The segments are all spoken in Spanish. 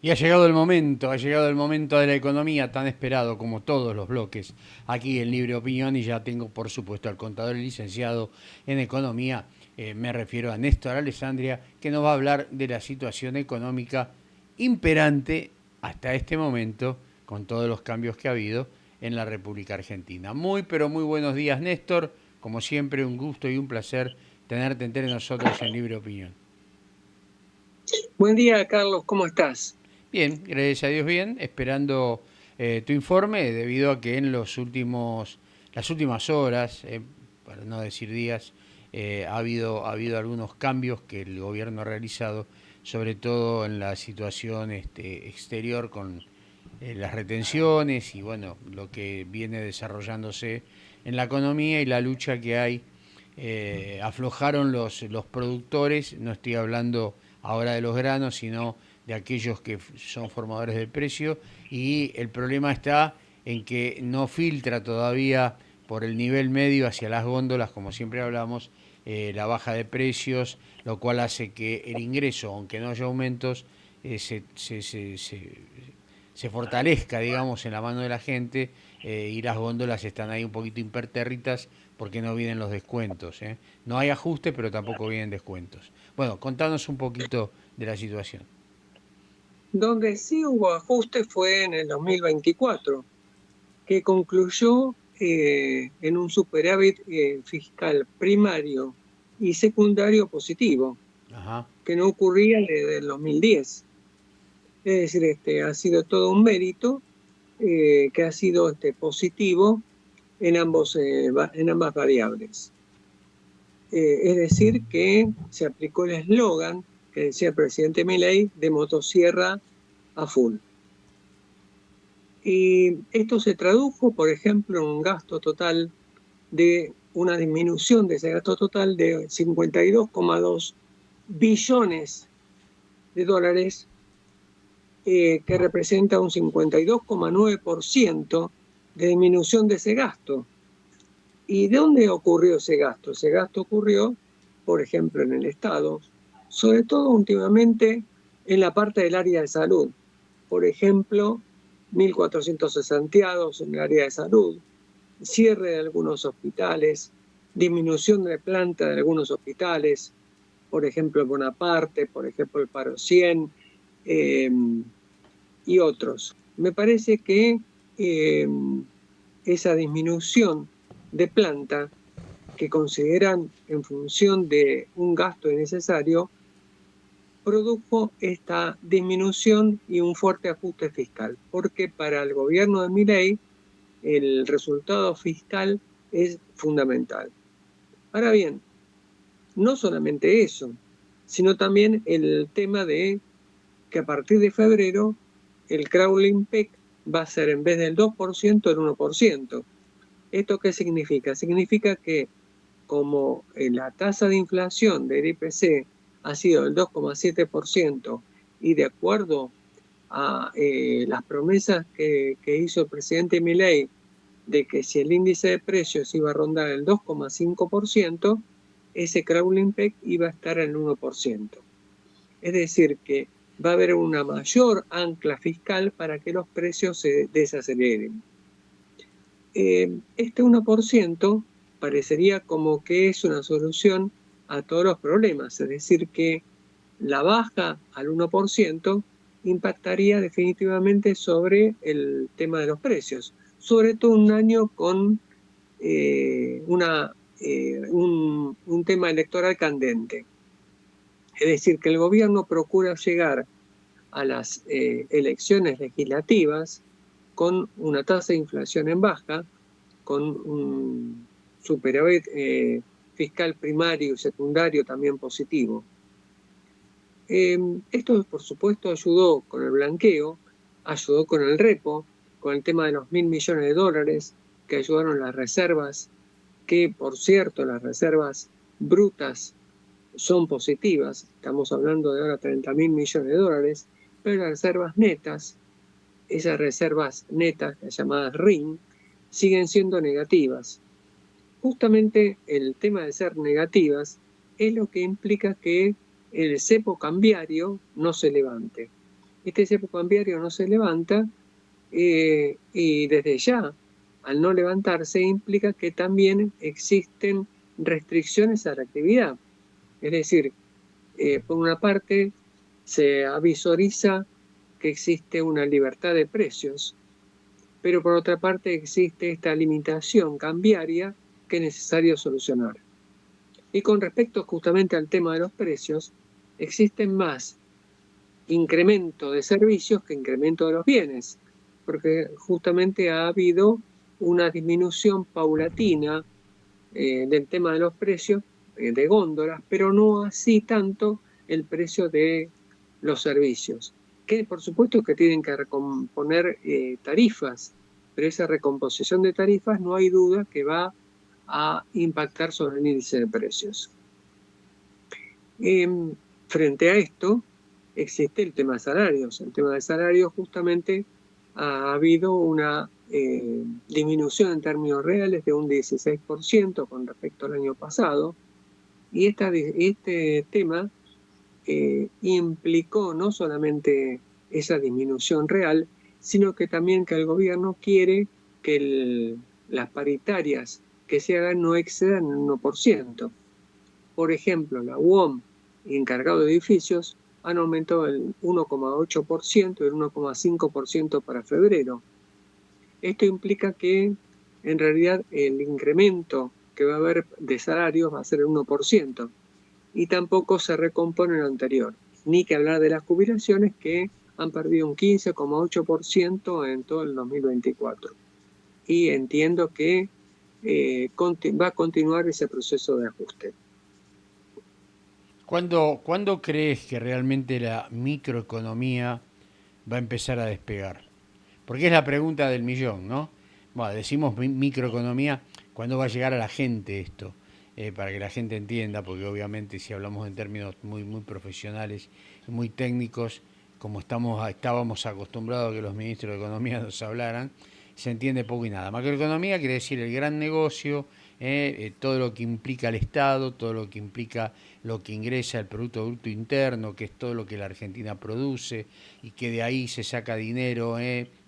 Y ha llegado el momento de la economía tan esperado como todos los bloques aquí en Libre Opinión y ya tengo por supuesto al contador y licenciado en economía, me refiero a Néstor Alessandria, que nos va a hablar de la situación económica imperante hasta este momento con todos los cambios que ha habido en la República Argentina. Muy pero muy buenos días Néstor, como siempre un gusto y un placer tenerte entre nosotros en Libre Opinión. Buen día, Carlos, ¿cómo estás? Bien, gracias a Dios bien, esperando tu informe debido a que en las últimas horas, para no decir días, ha habido algunos cambios que el gobierno ha realizado, sobre todo en la situación exterior con las retenciones y bueno, lo que viene desarrollándose en la economía y la lucha que hay. Aflojaron los productores, no estoy hablando ahora de los granos, sino de aquellos que son formadores del precio, y el problema está en que no filtra todavía por el nivel medio hacia las góndolas, como siempre hablamos, la baja de precios, lo cual hace que el ingreso, aunque no haya aumentos, se fortalezca, digamos, en la mano de la gente, y las góndolas están ahí un poquito impertérritas porque no vienen los descuentos. No hay ajuste, pero tampoco vienen descuentos. Bueno, contanos un poquito de la situación. Donde sí hubo ajuste fue en el 2024, que concluyó en un superávit fiscal primario y secundario positivo, Ajá. que no ocurría desde el 2010. Es decir, ha sido todo un mérito que ha sido positivo en en ambas variables. Es decir, que se aplicó el eslogan que decía el presidente Milei de motosierra a full. Y esto se tradujo, por ejemplo, en un gasto total de una disminución de ese gasto total de 52,2 billones de dólares, que representa un 52,9% de disminución de ese gasto. ¿Y de dónde ocurrió ese gasto? Ese gasto ocurrió, por ejemplo, en el Estado, sobre todo últimamente en la parte del área de salud. Por ejemplo, 1.400 cesanteados en el área de salud, cierre de algunos hospitales, disminución de planta de algunos hospitales, por ejemplo, el Bonaparte, por ejemplo, el Paro 100, eh, y otros. Me parece que eh, esa disminución de planta que consideran en función de un gasto innecesario, produjo esta disminución y un fuerte ajuste fiscal, porque para el gobierno de Milei el resultado fiscal es fundamental. Ahora bien, no solamente eso, sino también el tema de que a partir de febrero el crawling PEC va a ser en vez del 2% el 1%. ¿Esto qué significa? Significa que como la tasa de inflación del IPC ha sido del 2,7% y de acuerdo a las promesas que hizo el presidente Milei de que si el índice de precios iba a rondar el 2,5%, ese crawling peg iba a estar en el 1%. Es decir, que va a haber una mayor ancla fiscal para que los precios se desaceleren. Este 1% parecería como que es una solución a todos los problemas, es decir, que la baja al 1% impactaría definitivamente sobre el tema de los precios, sobre todo un año con un tema electoral candente. Es decir, que el gobierno procura llegar a las elecciones legislativas con una tasa de inflación en baja, con un superávit fiscal primario y secundario también positivo. Esto, por supuesto, ayudó con el blanqueo, ayudó con el repo, con el tema de los 1.000 millones de dólares que ayudaron las reservas, que, por cierto, las reservas brutas son positivas, estamos hablando de ahora 30.000 millones de dólares, pero las reservas netas, esas reservas netas, las llamadas RIN, siguen siendo negativas. Justamente el tema de ser negativas es lo que implica que el cepo cambiario no se levante. Este cepo cambiario no se levanta y desde ya, al no levantarse, implica que también existen restricciones a la actividad. Es decir, por una parte, se avisoriza que existe una libertad de precios, pero por otra parte existe esta limitación cambiaria que es necesario solucionar. Y con respecto justamente al tema de los precios, existen más incremento de servicios que incremento de los bienes, porque justamente ha habido una disminución paulatina del tema de los precios de góndolas, pero no así tanto el precio de los servicios, que por supuesto que tienen que recomponer tarifas, pero esa recomposición de tarifas no hay duda que va a impactar sobre el índice de precios. Frente a esto, existe el tema de salarios. El tema de salarios justamente ha habido una disminución en términos reales de un 16% con respecto al año pasado, y este tema implicó no solamente esa disminución real, sino que también que el gobierno quiere que las paritarias que se hagan no excedan el 1%. Por ejemplo, la UOM y encargado de edificios han aumentado el 1,8% y el 1,5% para febrero. Esto implica que en realidad el incremento que va a haber de salarios va a ser el 1%, y tampoco se recompone lo anterior, ni que hablar de las jubilaciones que han perdido un 15,8% en todo el 2024. Y entiendo que va a continuar ese proceso de ajuste. ¿Cuándo crees que realmente la microeconomía va a empezar a despegar? Porque es la pregunta del millón, ¿no? Bueno, decimos microeconomía, ¿cuándo va a llegar a la gente esto? Para que la gente entienda, porque obviamente si hablamos en términos muy profesionales, muy técnicos, como estábamos acostumbrados a que los ministros de Economía nos hablaran, se entiende poco y nada. Macroeconomía quiere decir el gran negocio, todo lo que implica el Estado, todo lo que implica lo que ingresa el Producto Bruto Interno, que es todo lo que la Argentina produce y que de ahí se saca dinero,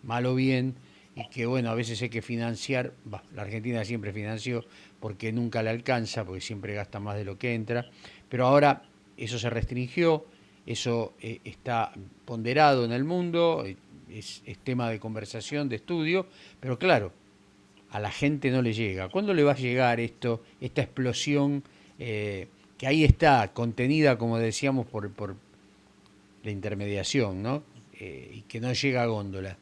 mal o bien, y que bueno, a veces hay que financiar, la Argentina siempre financió porque nunca le alcanza, porque siempre gasta más de lo que entra, pero ahora eso se restringió, eso está ponderado en el mundo, es tema de conversación, de estudio, pero claro, a la gente no le llega. ¿Cuándo le va a llegar esto, esta explosión que ahí está contenida, como decíamos, por la intermediación, ¿no? Y que no llega a góndola?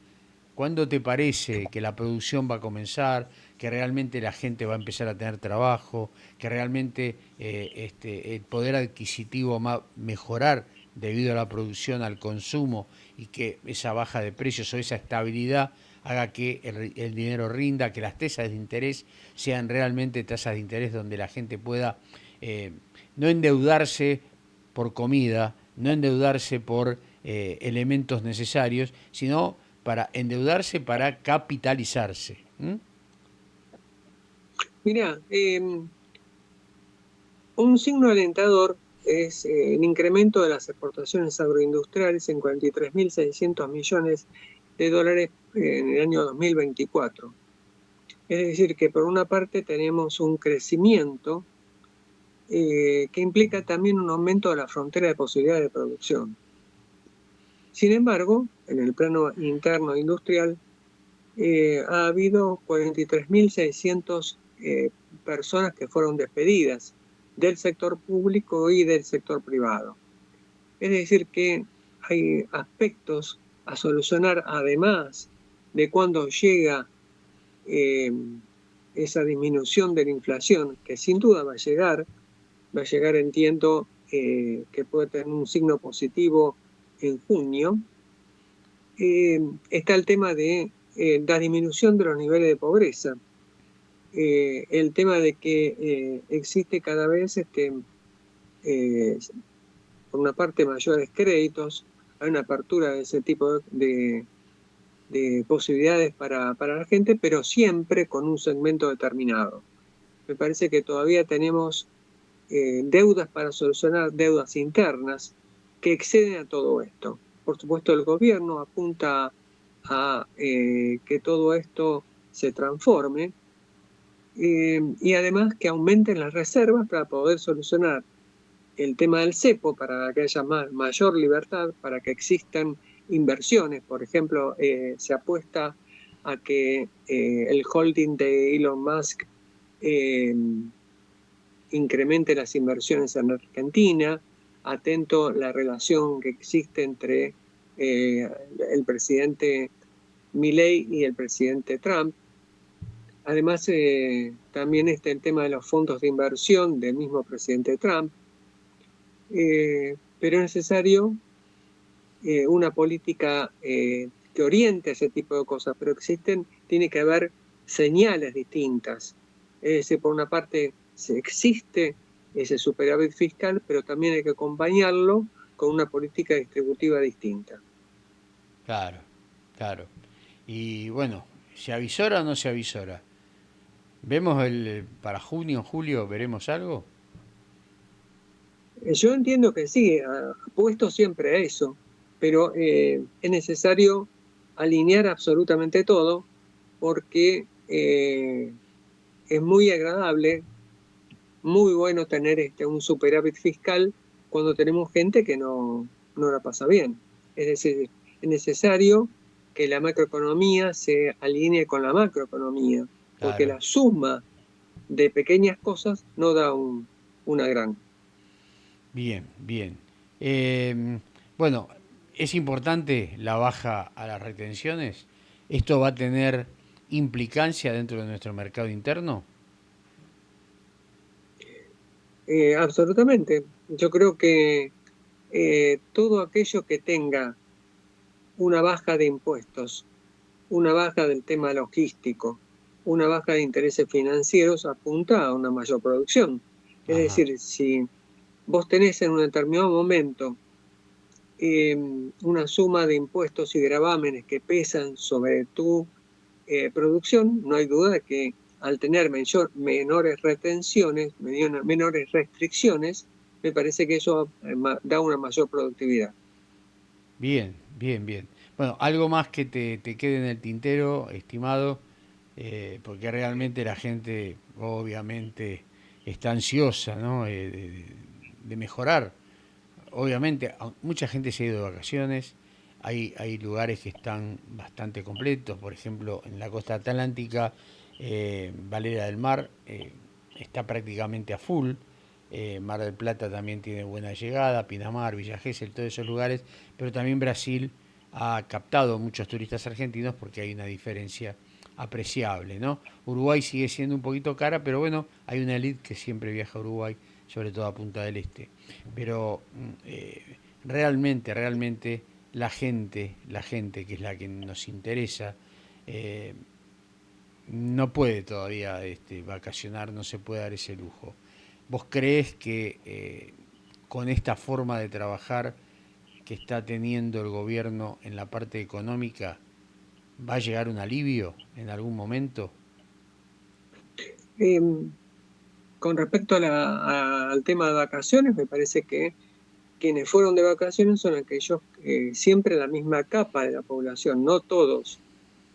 ¿Cuándo te parece que la producción va a comenzar, que realmente la gente va a empezar a tener trabajo, que realmente el poder adquisitivo va a mejorar debido a la producción, al consumo, y que esa baja de precios o esa estabilidad haga que el dinero rinda, que las tasas de interés sean realmente tasas de interés donde la gente pueda eh, no endeudarse por comida, no endeudarse por elementos necesarios, sino para endeudarse para capitalizarse? Mira, un signo alentador es el incremento de las exportaciones agroindustriales en 43.600 millones de dólares en el año 2024. Es decir, que por una parte tenemos un crecimiento que implica también un aumento de la frontera de posibilidades de producción. Sin embargo, en el plano interno industrial, ha habido 43.600 personas que fueron despedidas del sector público y del sector privado. Es decir, que hay aspectos a solucionar además de cuando llega esa disminución de la inflación, que sin duda va a llegar, entiendo, que puede tener un signo positivo en junio. Está el tema de la disminución de los niveles de pobreza, el tema de que existe cada vez, por una parte, mayores créditos, hay una apertura de ese tipo de posibilidades para la gente, pero siempre con un segmento determinado. Me parece que todavía tenemos deudas para solucionar, deudas internas, que exceden a todo esto. por supuesto, el gobierno apunta a que todo esto se transforme y además que aumenten las reservas para poder solucionar el tema del cepo, para que haya mayor libertad, para que existan inversiones. Por ejemplo, se apuesta a que el holding de Elon Musk eh, incremente las inversiones en Argentina, atento la relación que existe entre el presidente Milei y el presidente Trump. Además, también está el tema de los fondos de inversión del mismo presidente Trump, pero es necesario una política que oriente ese tipo de cosas, pero tiene que haber señales distintas. Es decir, por una parte, existe ese superávit fiscal, pero también hay que acompañarlo con una política distributiva distinta. Claro, claro. Y bueno, ¿se avisora o no se avisora? ¿Vemos para junio, julio, veremos algo? Yo entiendo que sí, apuesto siempre a eso, pero es necesario alinear absolutamente todo porque es muy agradable, muy bueno tener un superávit fiscal cuando tenemos gente que no la pasa bien. Es decir, es necesario que la macroeconomía se alinee con la macroeconomía, porque Claro. la suma de pequeñas cosas no da una gran. Bien, bien. Bueno, es importante la baja a las retenciones. ¿Esto va a tener implicancia dentro de nuestro mercado interno? Absolutamente. Yo creo que todo aquello que tenga una baja de impuestos, una baja del tema logístico, una baja de intereses financieros apunta a una mayor producción. Es Ajá. decir, si vos tenés en un determinado momento una suma de impuestos y gravámenes que pesan sobre tu producción, no hay duda de que al tener menores retenciones, menores restricciones, me parece que eso da una mayor productividad. Bien, bien, bien. Bueno, algo más que te quede en el tintero, estimado, porque realmente la gente obviamente está ansiosa, ¿no? De mejorar. Obviamente, mucha gente se ha ido de vacaciones, hay lugares que están bastante completos, por ejemplo, en la costa atlántica, Valera del Mar está prácticamente a full, Mar del Plata también tiene buena llegada, Pinamar, Villa Gesell, todos esos lugares, pero también Brasil ha captado muchos turistas argentinos porque hay una diferencia apreciable, ¿no? Uruguay sigue siendo un poquito cara, pero bueno, hay una elite que siempre viaja a Uruguay, sobre todo a Punta del Este. Pero realmente, realmente la gente que es la que nos interesa, eh, no puede todavía vacacionar, no se puede dar ese lujo. ¿Vos creés que con esta forma de trabajar que está teniendo el gobierno en la parte económica va a llegar un alivio en algún momento? Eh, con respecto al tema de vacaciones, me parece que quienes fueron de vacaciones son aquellos siempre la misma capa de la población, no todos.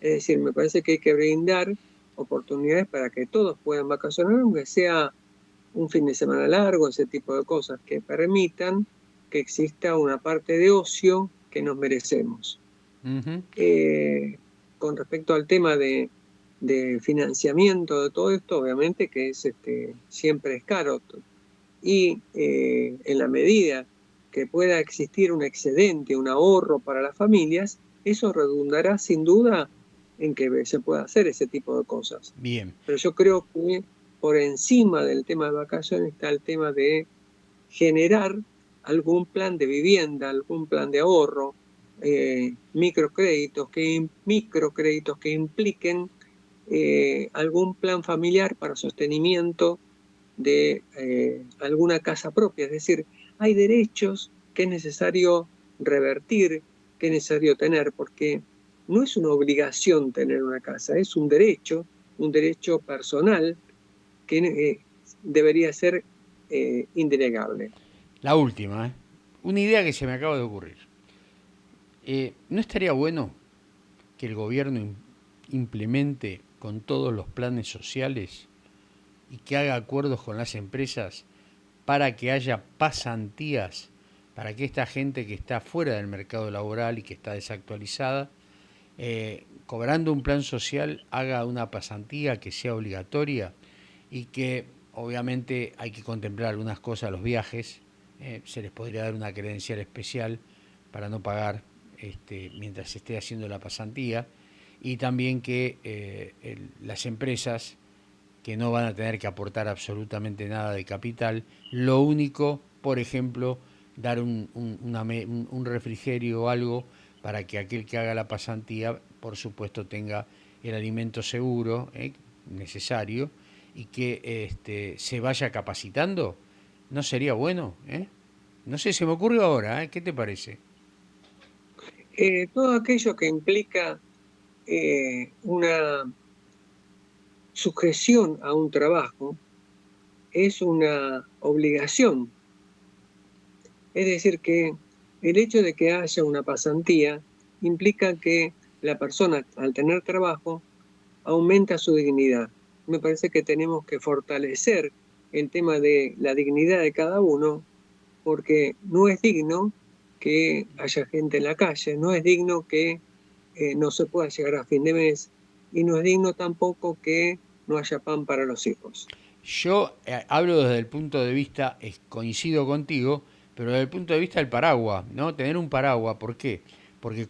Es decir, me parece que hay que brindar oportunidades para que todos puedan vacacionar, aunque sea un fin de semana largo, ese tipo de cosas que permitan que exista una parte de ocio que nos merecemos. Ujú. Eh, con respecto al tema de financiamiento de todo esto, obviamente que siempre es caro. Y en la medida que pueda existir un excedente, un ahorro para las familias, eso redundará sin duda en que se pueda hacer ese tipo de cosas. Bien, Pero yo creo que por encima del tema de vacaciones está el tema de generar algún plan de vivienda, algún plan de ahorro, microcréditos que impliquen algún plan familiar para sostenimiento de alguna casa propia. Es decir, hay derechos que es necesario revertir, que es necesario tener, porque no es una obligación tener una casa, es un derecho personal que debería ser indelegable. la última, ¿eh? Una idea que se me acaba de ocurrir. ¿No estaría bueno que el gobierno implemente con todos los planes sociales y que haga acuerdos con las empresas para que haya pasantías, para que esta gente que está fuera del mercado laboral y que está desactualizada, cobrando un plan social, haga una pasantía que sea obligatoria y que obviamente hay que contemplar algunas cosas, los viajes, se les podría dar una credencial especial para no pagar mientras se esté haciendo la pasantía, y también que las empresas que no van a tener que aportar absolutamente nada de capital, lo único, por ejemplo, dar un refrigerio o algo para que aquel que haga la pasantía, por supuesto, tenga el alimento seguro, necesario, y que se vaya capacitando. ¿No sería bueno? No sé, se me ocurrió ahora, ¿qué te parece? Todo aquello que implica una sujeción a un trabajo es una obligación. Es decir, que el hecho de que haya una pasantía implica que la persona, al tener trabajo, aumenta su dignidad. Me parece que tenemos que fortalecer el tema de la dignidad de cada uno, porque no es digno que haya gente en la calle, no es digno que no se pueda llegar a fin de mes, y no es digno tampoco que no haya pan para los hijos. Yo hablo desde el punto de vista, coincido contigo, pero desde el punto de vista del paraguas, ¿no? Tener un paraguas, ¿por qué? Porque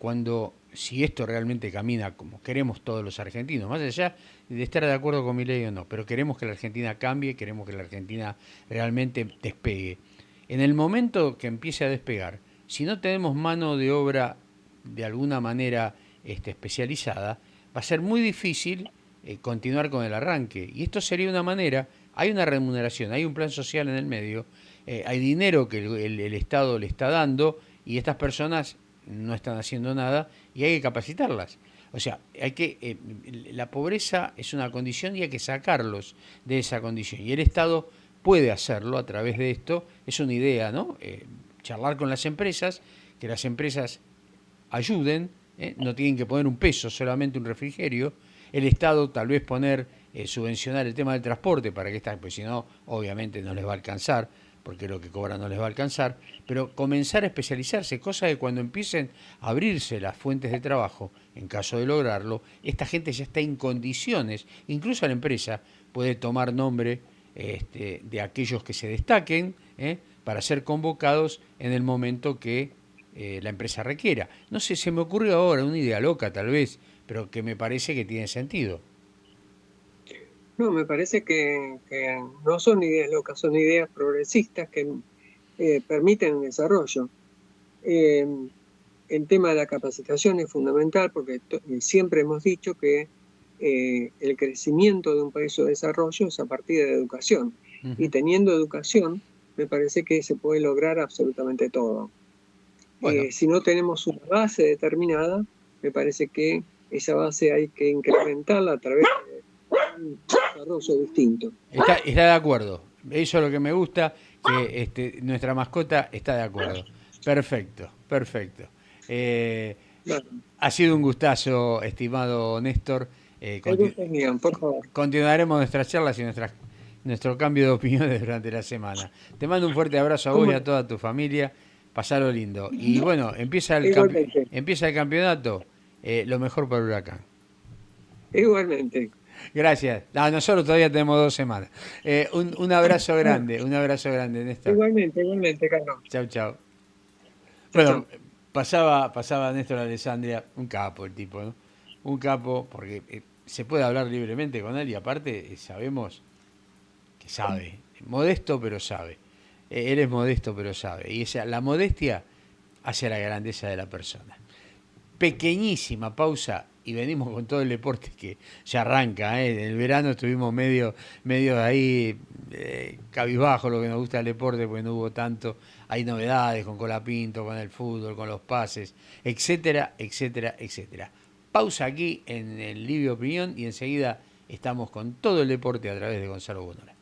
si esto realmente camina como queremos todos los argentinos, más allá de estar de acuerdo con mi ley o no, pero queremos que la Argentina cambie, queremos que la Argentina realmente despegue. En el momento que empiece a despegar, si no tenemos mano de obra de alguna manera especializada, va a ser muy difícil continuar con el arranque. Y esto sería una manera, hay una remuneración, hay un plan social en el medio, hay dinero que el Estado le está dando y estas personas no están haciendo nada y hay que capacitarlas. O sea, la pobreza es una condición y hay que sacarlos de esa condición. Y el Estado puede hacerlo a través de esto. Es una idea, ¿no? Charlar con las empresas, que las empresas ayuden, no tienen que poner un peso, solamente un refrigerio. El Estado tal vez subvencionar el tema del transporte para que pues si no, obviamente no les va a alcanzar, porque lo que cobran no les va a alcanzar, pero comenzar a especializarse, cosa que cuando empiecen a abrirse las fuentes de trabajo, en caso de lograrlo, esta gente ya está en condiciones, incluso la empresa puede tomar nombre de aquellos que se destaquen, para ser convocados en el momento que la empresa requiera. No sé, se me ocurrió ahora una idea loca tal vez, pero que me parece que tiene sentido. No, me parece que no son ideas locas, son ideas progresistas que permiten el desarrollo. Eh, el tema de la capacitación es fundamental porque siempre hemos dicho que el crecimiento de un país o desarrollo es a partir de la educación. Y Ujú. teniendo educación, me parece que se puede lograr absolutamente todo. Bueno, Si no tenemos una base determinada, me parece que esa base hay que incrementarla a través de un desarrollo distinto. está de acuerdo. Eso es lo que me gusta, que nuestra mascota está de acuerdo. Perfecto, perfecto. Eh, Claro, ha sido un gustazo, estimado Néstor. Eh, el conti- gusto es mío, por favor. Continuaremos nuestras charlas y nuestro cambio de opiniones durante la semana. Te mando un fuerte abrazo a vos ¿Cómo y a no? toda tu familia. Pasalo lindo. Y bueno, Igualmente, empieza el campeonato. Lo mejor para Huracán. igualmente. Gracias. No, nosotros todavía tenemos 2 semanas. Un abrazo grande, Néstor. Igualmente, Carlos. Chau, chau. Chao, Bueno, chao. pasaba Néstor Alessandria, un capo el tipo, ¿no? Un capo, porque se puede hablar libremente con él y aparte sabemos que sabe. Modesto, pero sabe. Él es modesto, pero sabe. Y la modestia hace la grandeza de la persona. Pequeñísima pausa y venimos con todo el deporte que ya arranca. En el verano estuvimos medio ahí cabizbajo lo que nos gusta el deporte porque no hubo tanto. Hay novedades con Colapinto, con el fútbol, con los pases, etcétera, etcétera, etcétera. Pausa aquí en el Livio Opinión y enseguida estamos con todo el deporte a través de Gonzalo Bonora.